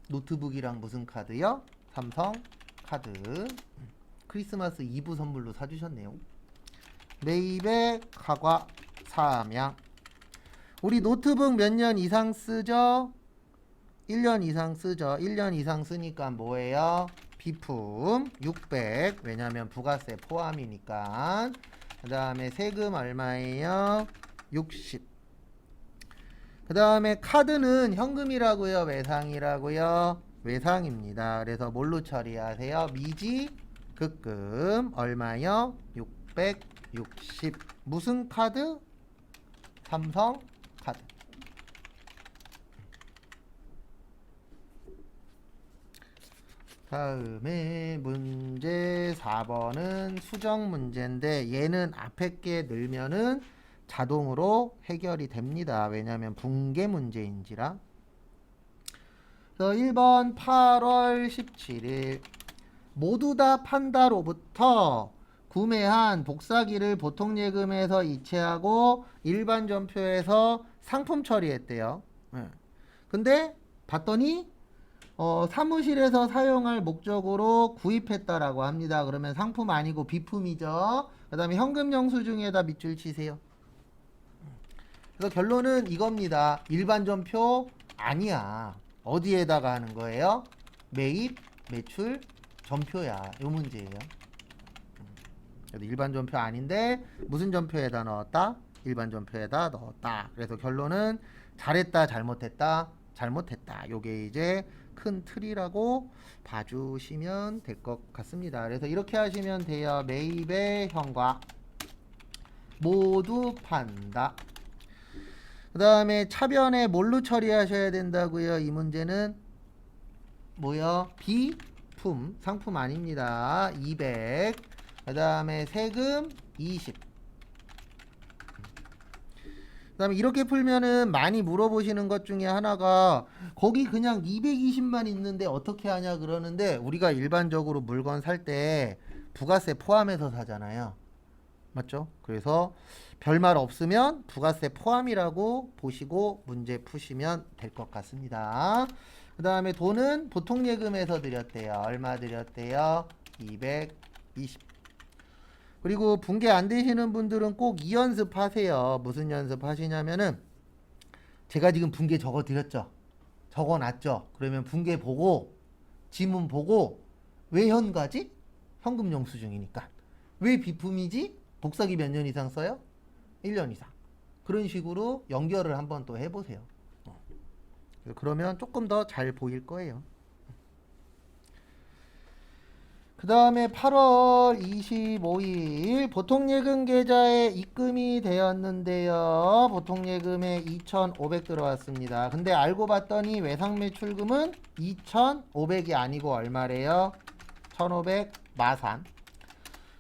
노트북이랑 무슨 카드요? 삼성카드. 크리스마스 2부 선물로 사주셨네요. 매입의 가과 사양. 우리 노트북 몇 년 이상 쓰죠? 1년 이상 쓰죠. 1년 이상 쓰니까 뭐예요? 비품 600. 왜냐면 부가세 포함이니까. 그 다음에 세금 얼마예요? 60. 그 다음에 카드는 현금이라고요? 외상이라고요? 외상입니다. 그래서 뭘로 처리하세요? 미지급금 얼마요? 660. 무슨 카드? 삼성 카드. 다음에 문제 4번은 수정 문제인데, 얘는 앞에 게 늘면은 자동으로 해결이 됩니다. 왜냐하면 붕괴 문제인지라. 그래서 1번 8월 17일 모두 다 판다로부터 구매한 복사기를 보통예금에서 이체하고 일반 전표에서 상품 처리했대요. 예. 근데 봤더니 사무실에서 사용할 목적으로 구입했다라고 합니다. 그러면 상품 아니고 비품이죠. 그 다음에 현금 영수증에다 밑줄 치세요. 그래서 결론은 이겁니다. 일반 전표 아니야. 어디에다가 하는 거예요? 매입, 매출, 전표야. 요 문제예요. 그래서 일반 전표 아닌데 무슨 전표에다 넣었다? 일반 전표에다 넣었다. 그래서 결론은 잘했다, 잘못했다, 잘못했다. 요게 이제 큰 틀이라고 봐주시면 될 것 같습니다. 그래서 이렇게 하시면 돼요. 매입의 현과 모두 판다. 그 다음에 차변에 뭘로 처리하셔야 된다고요? 이 문제는 뭐요? 비품, 상품 아닙니다. 200. 그 다음에 세금 20. 그 다음에 이렇게 풀면은 많이 물어보시는 것 중에 하나가 거기 그냥 220만 있는데 어떻게 하냐 그러는데 우리가 일반적으로 물건 살 때 부가세 포함해서 사잖아요. 맞죠? 그래서 별말 없으면 부가세 포함이라고 보시고 문제 푸시면 될 것 같습니다. 그 다음에 돈은 보통예금에서 드렸대요. 얼마 드렸대요? 220. 그리고 분계 안 되시는 분들은 꼭 이 연습 하세요. 무슨 연습 하시냐면은 제가 지금 분계 적어 드렸죠. 적어 놨죠. 그러면 분계 보고 지문 보고 왜 현가지? 현금 영수증이니까. 왜 비품이지? 복사기 몇 년 이상 써요? 1년 이상. 그런 식으로 연결을 한번 또 해보세요. 그러면 조금 더 잘 보일 거예요. 그 다음에 8월 25일 보통예금 계좌에 입금이 되었는데요. 보통예금에 2,500 들어왔습니다. 근데 알고 봤더니 외상매출금은 2,500이 아니고 얼마래요? 1,500 마산.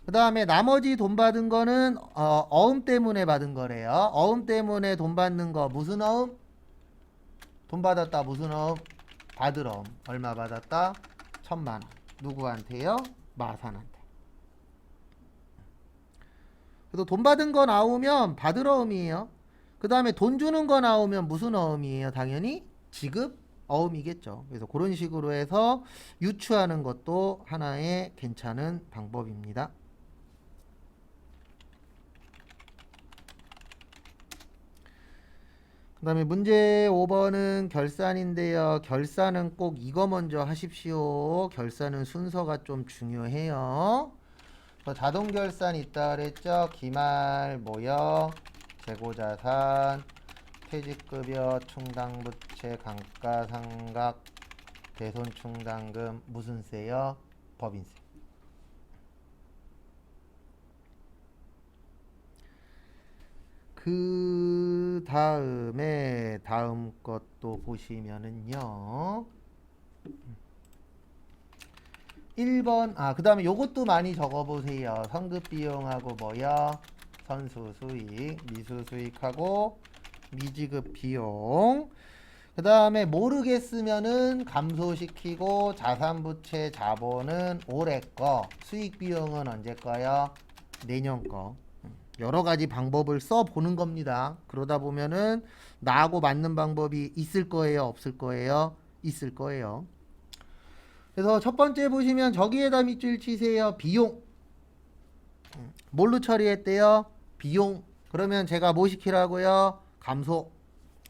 그 다음에 나머지 돈 받은 거는 어음 때문에 받은 거래요. 어음 때문에 돈 받는 거 무슨 어음? 돈 받았다 무슨 어음? 받을 어음. 얼마 받았다? 1,000만 원. 누구한테요? 마산한테. 그래서 돈 받은 거 나오면 받을 어음이에요. 그 다음에 돈 주는 거 나오면 무슨 어음이에요? 당연히 지급 어음이겠죠. 그래서 그런 식으로 해서 유추하는 것도 하나의 괜찮은 방법입니다. 그 다음에 문제 5번은 결산인데요. 결산은 꼭 이거 먼저 하십시오. 결산은 순서가 좀 중요해요. 자동 결산 있다 그랬죠. 기말, 모여, 재고자산, 퇴직급여, 충당부채, 감가상각, 대손충당금, 무슨 세요? 법인세. 그 다음에 다음 것도 보시면은요. 1번 그 다음에 요것도 많이 적어보세요. 선급비용하고 뭐야? 선수수익, 미수수익하고 미지급비용. 그 다음에 모르겠으면은 감소시키고 자산부채 자본은 올해 거, 수익비용은 언제 거요? 내년 거. 여러 가지 방법을 써보는 겁니다. 그러다 보면은 나하고 맞는 방법이 있을 거예요? 없을 거예요? 있을 거예요. 그래서 첫 번째 보시면 저기에다 밑줄 치세요. 비용. 뭘로 처리했대요? 비용. 그러면 제가 뭐 시키라고요? 감소.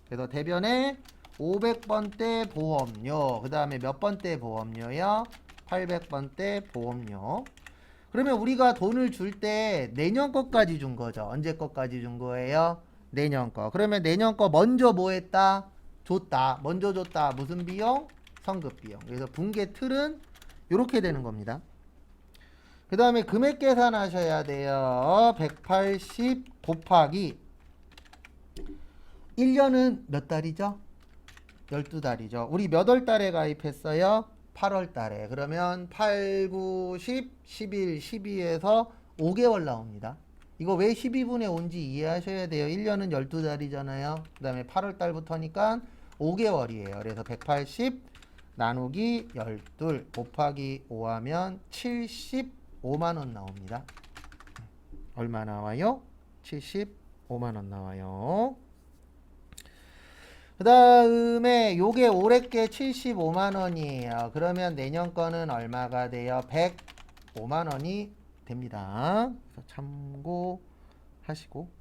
그래서 대변에 500번대 보험료. 그 다음에 몇 번대 보험료요? 800번대 보험료. 그러면 우리가 돈을 줄 때 내년 거까지 준 거죠. 언제 거까지 준 거예요? 내년 거. 그러면 내년 거 먼저 뭐 했다? 줬다. 먼저 줬다. 무슨 비용? 성급 비용. 그래서 분계 틀은 이렇게 되는 겁니다. 그 다음에 금액 계산하셔야 돼요. 180 곱하기 1년은 몇 달이죠? 12달이죠. 우리 몇 월 달에 가입했어요? 8월 달에. 그러면 8, 9, 10, 11, 12에서 5개월 나옵니다. 이거 왜 12분의 5인지 이해하셔야 돼요. 1년은 12달이잖아요. 그 다음에 8월 달부터니까 5개월이에요. 그래서 180 나누기 12 곱하기 5 하면 75만원 나옵니다. 얼마 나와요? 75만원 나와요. 그 다음에 요게 올해께 75만원이에요. 그러면 내년 거는 얼마가 돼요? 105만원이 됩니다. 그래서 참고하시고.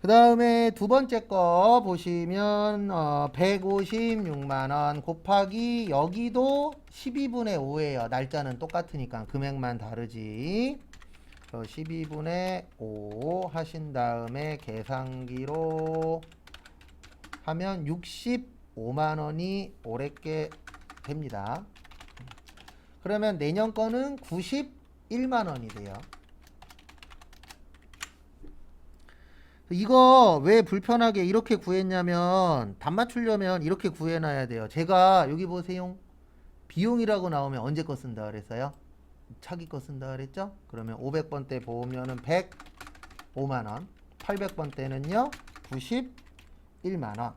그 다음에 두 번째 거 보시면 156만원 곱하기 여기도 12분의 5예요. 날짜는 똑같으니까 금액만 다르지. 12분의 5 하신 다음에 계산기로 하면 65만원이 올해께 됩니다. 그러면 내년 거는 91만원이 돼요. 이거 왜 불편하게 이렇게 구했냐면 답 맞추려면 이렇게 구해놔야 돼요. 제가 여기 보세요. 비용이라고 나오면 언제 거 쓴다 그랬어요? 차기 거 쓴다 그랬죠? 그러면 500번 때 보면은 105만원, 800번 때는요 91만원,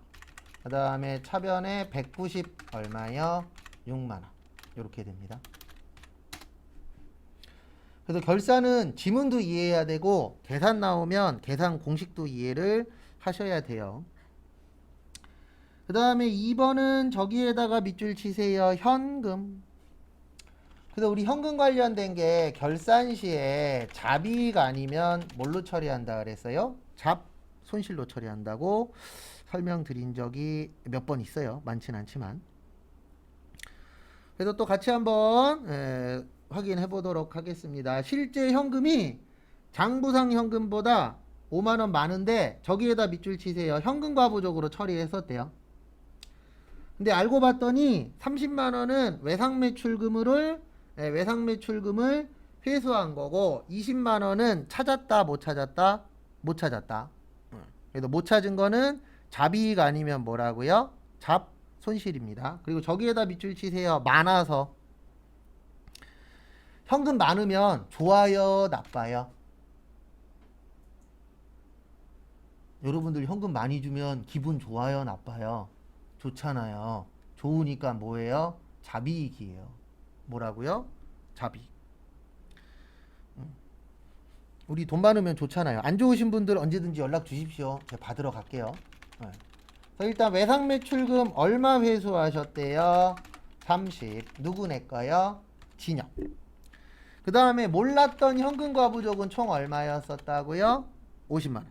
그 다음에 차변에 190 얼마요? 6만원. 이렇게 됩니다. 그래서 결산은 지문도 이해해야 되고 계산 나오면 계산 공식도 이해를 하셔야 돼요. 그 다음에 2번은 저기에다가 밑줄 치세요. 현금. 그래서 우리 현금 관련된 게 결산 시에 잡이익 아니면 뭘로 처리한다 그랬어요? 손실로 처리한다고 설명드린 적이 몇 번 있어요. 많진 않지만. 그래서 또 같이 한번 확인해 보도록 하겠습니다. 실제 현금이 장부상 현금보다 5만원 많은데 저기에다 밑줄 치세요. 현금 과부적으로 처리했었대요. 근데 알고 봤더니 30만원은 외상매출금을 회수한 거고 20만원은 찾았다 못 찾았다? 못 찾았다. 그래서 못 찾은 거는 잡이익 아니면 뭐라고요? 손실입니다. 그리고 저기에다 밑줄 치세요. 많아서. 현금 많으면 좋아요, 나빠요? 여러분들 현금 많이 주면 기분 좋아요, 나빠요? 좋잖아요. 좋으니까 뭐예요? 잡이익이에요. 뭐라고요? 잡이익. 우리 돈 많으면 좋잖아요. 안 좋으신 분들 언제든지 연락 주십시오. 제가 받으러 갈게요. 일단 외상매출금 얼마 회수하셨대요? 30. 누구 낼까요? 진영. 그 다음에 몰랐던 현금과부족은 총 얼마였었다고요? 50만원.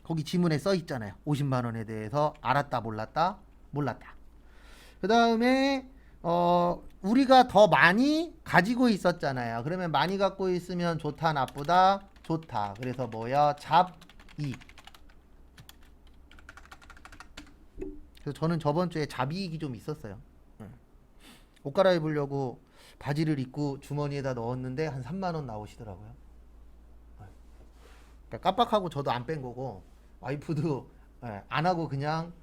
거기 지문에 써 있잖아요. 50만원에 대해서 알았다 몰랐다? 몰랐다. 그 다음에 우리가 더 많이 가지고 있었잖아요. 그러면 많이 갖고 있으면 좋다 나쁘다? 좋다. 그래서 뭐야? 잡이익. 그래서 저는 저번 주에 잡이익이 좀 있었어요. 옷 갈아입으려고 바지를 입고 주머니에다 넣었는데 한 3만원 나오시더라고요. 그러니까 깜빡하고 저도 안 뺀 거고 와이프도 안 하고 그냥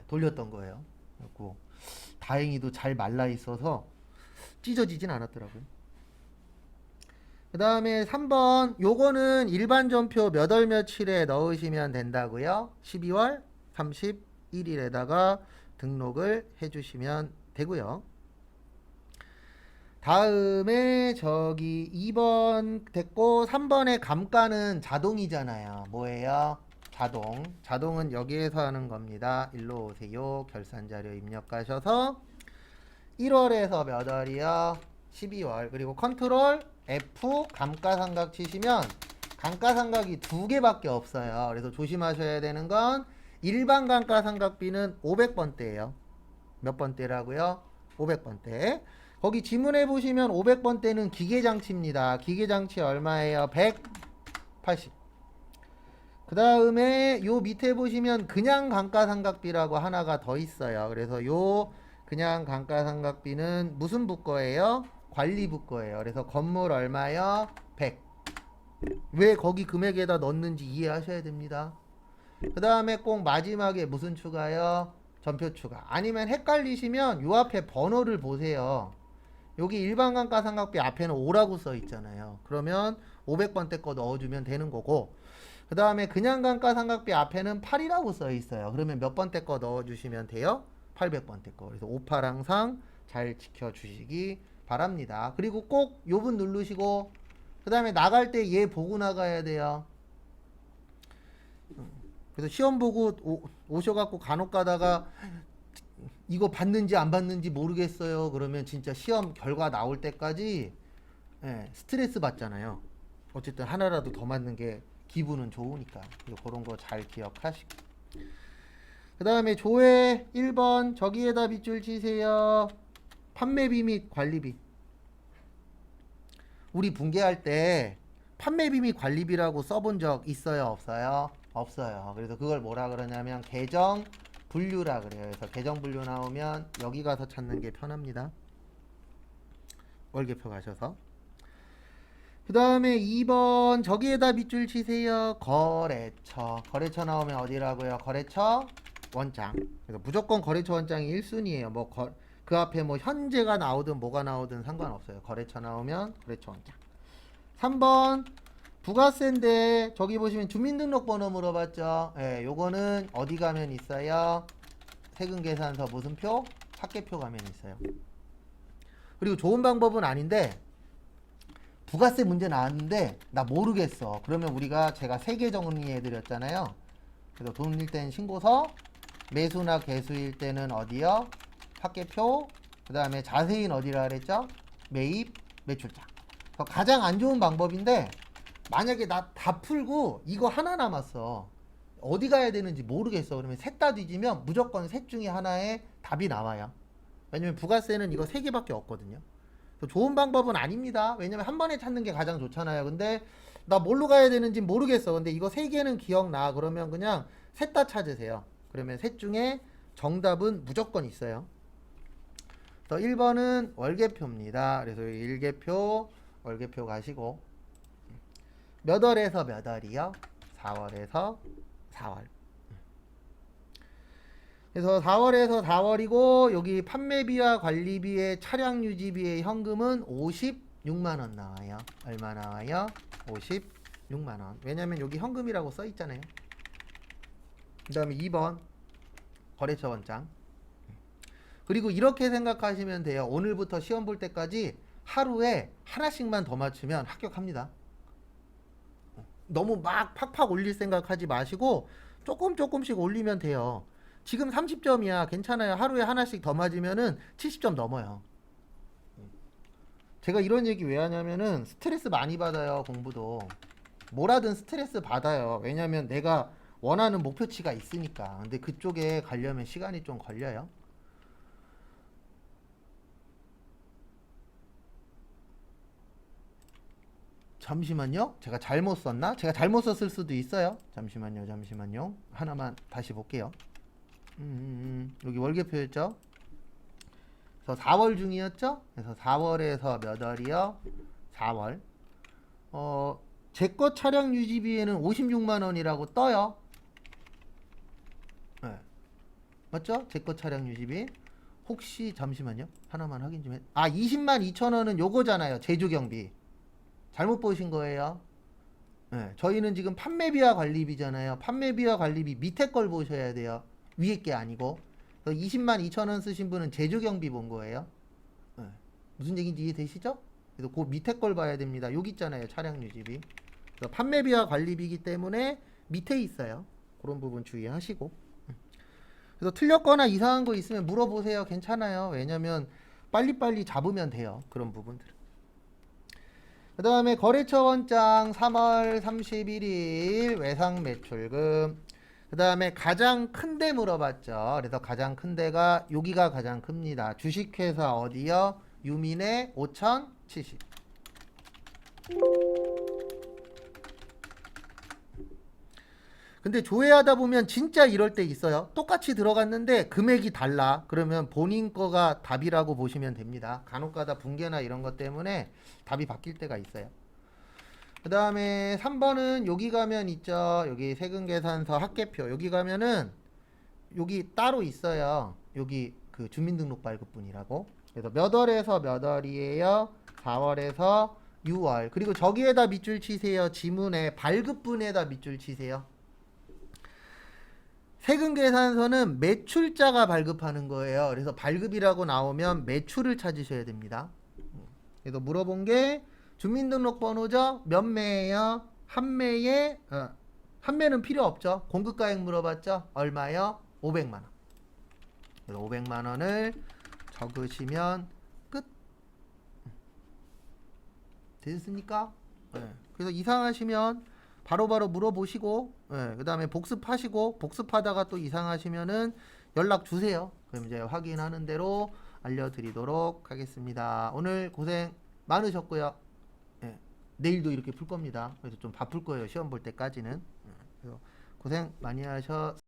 돌렸던 거예요. 그래서 다행히도 잘 말라 있어서 찢어지진 않았더라고요. 그 다음에 3번 요거는 일반 전표 몇 월 며칠에 넣으시면 된다고요? 12월 31일에다가 등록을 해주시면 되고요. 다음에 저기 2번 됐고 3번의 감가는 자동이잖아요. 뭐예요? 자동은 여기에서 하는 겁니다. 일로 오세요. 결산자료 입력하셔서 1월에서 몇 월이요? 12월. 그리고 컨트롤 F 감가상각 치시면 감가상각이 2개밖에 없어요. 그래서 조심하셔야 되는 건 일반 감가상각비는 500번대예요. 몇 번대라고요? 500번대. 거기 지문에 보시면 500번대는 기계장치입니다. 기계장치 얼마예요? 180. 그 다음에 요 밑에 보시면 그냥 감가상각비라고 하나가 더 있어요. 그래서 요 그냥 감가상각비는 무슨 부거예요? 관리부 거예요. 그래서 건물 얼마요? 100. 왜 거기 금액에다 넣는지 이해하셔야 됩니다. 그 다음에 꼭 마지막에 무슨 추가요? 전표 추가. 아니면 헷갈리시면 요 앞에 번호를 보세요. 여기 일반 감가상각비 앞에는 5라고 써 있잖아요. 그러면 500번대 거 넣어주면 되는 거고, 그 다음에 그냥 감가상각비 앞에는 8이라고 써 있어요. 그러면 몇 번대 거 넣어주시면 돼요? 800번대 거. 그래서 58 항상 잘 지켜주시기 바랍니다. 그리고 꼭 요분 누르시고 그 다음에 나갈 때 얘 보고 나가야 돼요. 그래서 시험 보고 오셔갖고 간혹 가다가 이거 받는지 안 받는지 모르겠어요. 그러면 진짜 시험 결과 나올 때까지 스트레스 받잖아요. 어쨌든 하나라도 더 맞는 게 기분은 좋으니까. 그런 거 잘 기억하시고. 그 다음에 조회 1번 저기에다 밑줄 치세요. 판매비 및 관리비. 우리 분계할 때 판매비 및 관리비라고 써본 적 있어요? 없어요? 없어요. 그래서 그걸 뭐라 그러냐면 계정 분류라 그래요. 그래서 계정 분류 나오면 여기 가서 찾는 게 편합니다. 월계표 가셔서. 그 다음에 2번 저기에다 밑줄 치세요. 거래처. 거래처 나오면 어디라고요? 거래처 원장. 그래서 무조건 거래처 원장이 1순위예요. 그 앞에 뭐 현재가 나오든 뭐가 나오든 상관없어요. 거래처 나오면 거래처 원장. 3번 부가세인데 저기 보시면 주민등록번호 물어봤죠. 요거는 어디 가면 있어요? 세금계산서 무슨 표? 합계표 가면 있어요. 그리고 좋은 방법은 아닌데 부가세 문제 나왔는데 나 모르겠어. 그러면 제가 3개 정리해 드렸잖아요. 그래서 돈일 땐 신고서, 매수나 개수일 때는 어디요? 합계표. 그 다음에 자세히는 어디라 그랬죠? 매입, 매출장. 가장 안 좋은 방법인데 만약에 나 다 풀고 이거 하나 남았어. 어디 가야 되는지 모르겠어. 그러면 셋 다 뒤지면 무조건 셋 중에 하나에 답이 나와요. 왜냐면 부가세는 이거 3개밖에 없거든요. 좋은 방법은 아닙니다. 왜냐면 한 번에 찾는 게 가장 좋잖아요. 근데 나 뭘로 가야 되는지 모르겠어. 근데 이거 3개는 기억나. 그러면 그냥 셋 다 찾으세요. 그러면 셋 중에 정답은 무조건 있어요. 그래서 1번은 월계표입니다. 그래서 1계표, 월계표 가시고 몇 월에서 몇 월이요? 4월에서 4월. 그래서 4월에서 4월이고 여기 판매비와 관리비의 차량 유지비의 현금은 56만원 나와요. 얼마 나와요? 56만원. 왜냐면 여기 현금이라고 써 있잖아요. 그 다음에 2번 거래처 원장. 그리고 이렇게 생각하시면 돼요. 오늘부터 시험 볼 때까지 하루에 하나씩만 더 맞추면 합격합니다. 너무 막 팍팍 올릴 생각하지 마시고 조금씩 올리면 돼요. 지금 30점이야. 괜찮아요. 하루에 하나씩 더 맞으면은 70점 넘어요. 제가 이런 얘기 왜 하냐면은 스트레스 많이 받아요. 공부도. 뭐라든 스트레스 받아요. 왜냐면 내가 원하는 목표치가 있으니까. 근데 그쪽에 가려면 시간이 좀 걸려요. 잠시만요. 제가 잘못 썼나? 제가 잘못 썼을 수도 있어요. 잠시만요. 하나만 다시 볼게요. 여기 월계표였죠? 그래서 4월 중이었죠? 그래서 4월에서 몇 월이요? 4월. 제 것 차량 유지비에는 56만원이라고 떠요. 네. 맞죠? 제 것 차량 유지비. 혹시 잠시만요. 하나만 확인 좀 해. 20만 2천원은 요거잖아요. 제주 경비. 잘못 보신 거예요. 네, 저희는 지금 판매비와 관리비잖아요. 판매비와 관리비 밑에 걸 보셔야 돼요. 위에 게 아니고. 20만 2천원 쓰신 분은 제주 경비 본 거예요. 네, 무슨 얘기인지 이해되시죠? 그래서 그 밑에 걸 봐야 됩니다. 여기 있잖아요. 차량 유지비. 그래서 판매비와 관리비이기 때문에 밑에 있어요. 그런 부분 주의하시고. 그래서 틀렸거나 이상한 거 있으면 물어보세요. 괜찮아요. 왜냐면 빨리빨리 잡으면 돼요. 그런 부분들. 그 다음에 거래처 원장 3월 31일 외상 매출금. 그 다음에 가장 큰 데 물어봤죠. 그래서 가장 큰 데가 여기가 가장 큽니다. 주식회사 어디요? 유민의 5070. 근데 조회하다 보면 진짜 이럴 때 있어요. 똑같이 들어갔는데 금액이 달라. 그러면 본인 거가 답이라고 보시면 됩니다. 간혹가다 붕괴나 이런 것 때문에 답이 바뀔 때가 있어요. 그 다음에 3번은 여기 가면 있죠. 여기 세금계산서 합계표. 여기 가면은 여기 따로 있어요. 여기 그 주민등록 발급분이라고. 그래서 몇 월에서 몇 월이에요? 4월에서 6월. 그리고 저기에다 밑줄 치세요. 지문에 발급분에다 밑줄 치세요. 세금 계산서는 매출자가 발급하는 거예요. 그래서 발급이라고 나오면 매출을 찾으셔야 됩니다. 그래서 물어본 게 주민등록번호죠. 몇 매예요? 한 매에 한 매는 필요 없죠. 공급가액 물어봤죠. 얼마요? 500만 원. 그래서 500만 원을 적으시면 끝. 됐습니까? 네. 그래서 이상하시면 바로바로 물어보시고, 그 다음에 복습하시고, 복습하다가 또 이상하시면은 연락 주세요. 그럼 이제 확인하는 대로 알려드리도록 하겠습니다. 오늘 고생 많으셨고요. 예, 내일도 이렇게 풀 겁니다. 그래서 좀 바쁠 거예요. 시험 볼 때까지는. 그래서 고생 많이 하셨습니다.